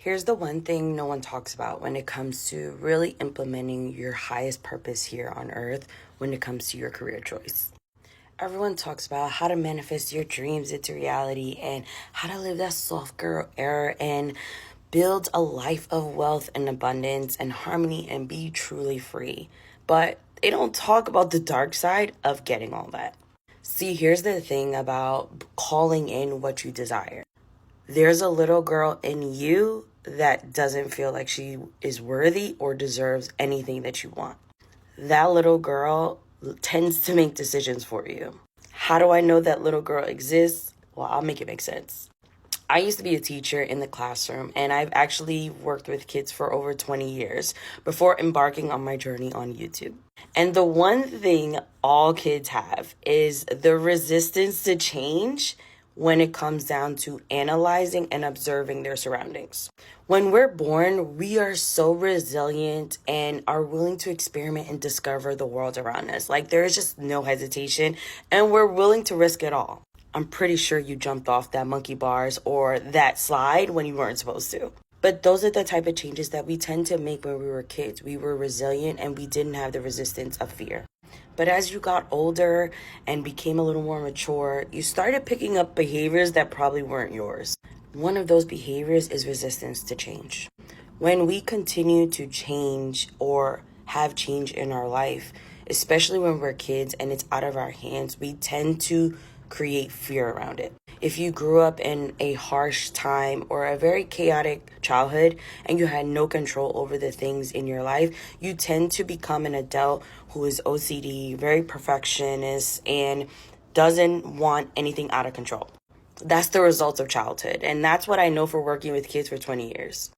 Here's the one thing no one talks about when it comes to really implementing your highest purpose here on earth when it comes to your career choice. Everyone talks about how to manifest your dreams into reality and how to live that soft girl era and build a life of wealth and abundance and harmony and be truly free. But they don't talk about the dark side of getting all that. See, here's the thing about calling in what you desire. There's a little girl in you that doesn't feel like she is worthy or deserves anything that you want. That little girl tends to make decisions for you. How do I know that little girl exists? Well, I'll make it make sense. I used to be a teacher in the classroom, and I've actually worked with kids for over 20 years before embarking on my journey on YouTube. And the one thing all kids have is the resistance to change when it comes down to analyzing and observing their surroundings. When we're born, we are so resilient and are willing to experiment and discover the world around us. Like, there is just no hesitation, and we're willing to risk it all. I'm pretty sure you jumped off that monkey bars or that slide when you weren't supposed to. But those are the type of changes that we tend to make when we were kids. We were resilient and we didn't have the resistance of fear. But as you got older and became a little more mature, you started picking up behaviors that probably weren't yours. One of those behaviors is resistance to change. When we continue to change or have change in our life, especially when we're kids and it's out of our hands, we tend to create fear around it. If you grew up in a harsh time or a very chaotic childhood and you had no control over the things in your life, you tend to become an adult who is OCD, very perfectionist, and doesn't want anything out of control. That's the result of childhood. And that's what I know for working with kids for 20 years.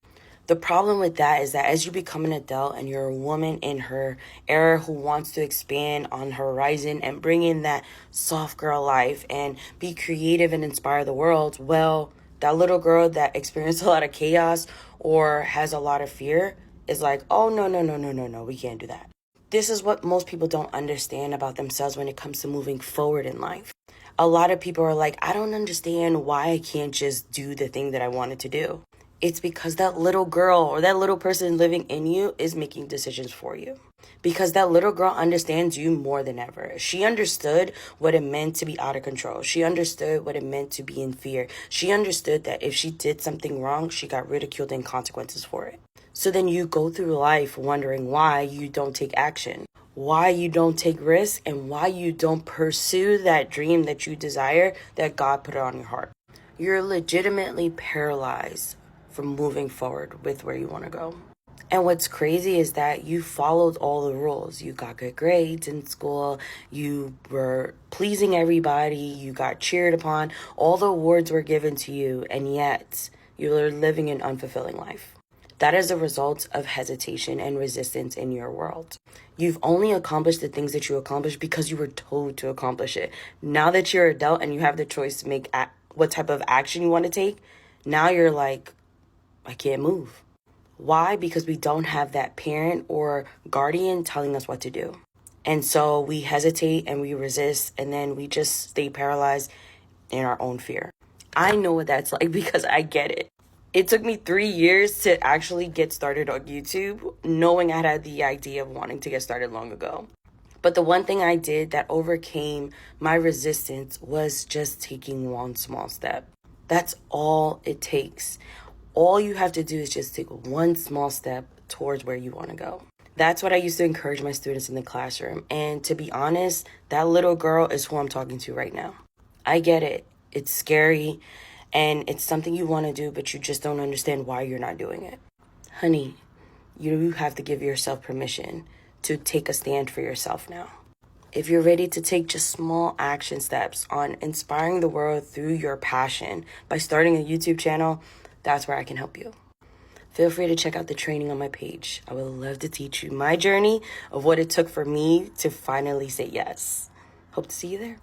The problem with that is that as you become an adult and you're a woman in her era who wants to expand on her horizon and bring in that soft girl life and be creative and inspire the world, well, that little girl that experienced a lot of chaos or has a lot of fear is like, oh, no, we can't do that. This is what most people don't understand about themselves when it comes to moving forward in life. A lot of people are like, I don't understand why I can't just do the thing that I wanted to do. It's because that little girl or that little person living in you is making decisions for you. Because that little girl understands you more than ever. She understood what it meant to be out of control. She understood what it meant to be in fear. She understood that if she did something wrong, she got ridiculed and consequences for it. So then you go through life wondering why you don't take action, why you don't take risks, and why you don't pursue that dream that you desire that God put on your heart. You're legitimately paralyzed from moving forward with where you want to go. And what's crazy is that you followed all the rules. You got good grades in school. You were pleasing everybody. You got cheered upon. All the awards were given to you. And yet you're living an unfulfilling life. That is a result of hesitation and resistance in your world. You've only accomplished the things that you accomplished because you were told to accomplish it. Now that you're an adult and you have the choice to make what type of action you want to take, now you're like, I can't move. Why? Because we don't have that parent or guardian telling us what to do. And so we hesitate and we resist, and then we just stay paralyzed in our own fear. I know what that's like because I get it. It took me 3 years to actually get started on YouTube, knowing I had the idea of wanting to get started long ago. But the one thing I did that overcame my resistance was just taking one small step. That's all it takes. All you have to do is just take one small step towards where you want to go. That's what I used to encourage my students in the classroom. And to be honest, that little girl is who I'm talking to right now. I get it. It's scary and it's something you want to do, but you just don't understand why you're not doing it. Honey, you have to give yourself permission to take a stand for yourself now. If you're ready to take just small action steps on inspiring the world through your passion by starting a YouTube channel, that's where I can help you. Feel free to check out the training on my page. I would love to teach you my journey of what it took for me to finally say yes. Hope to see you there.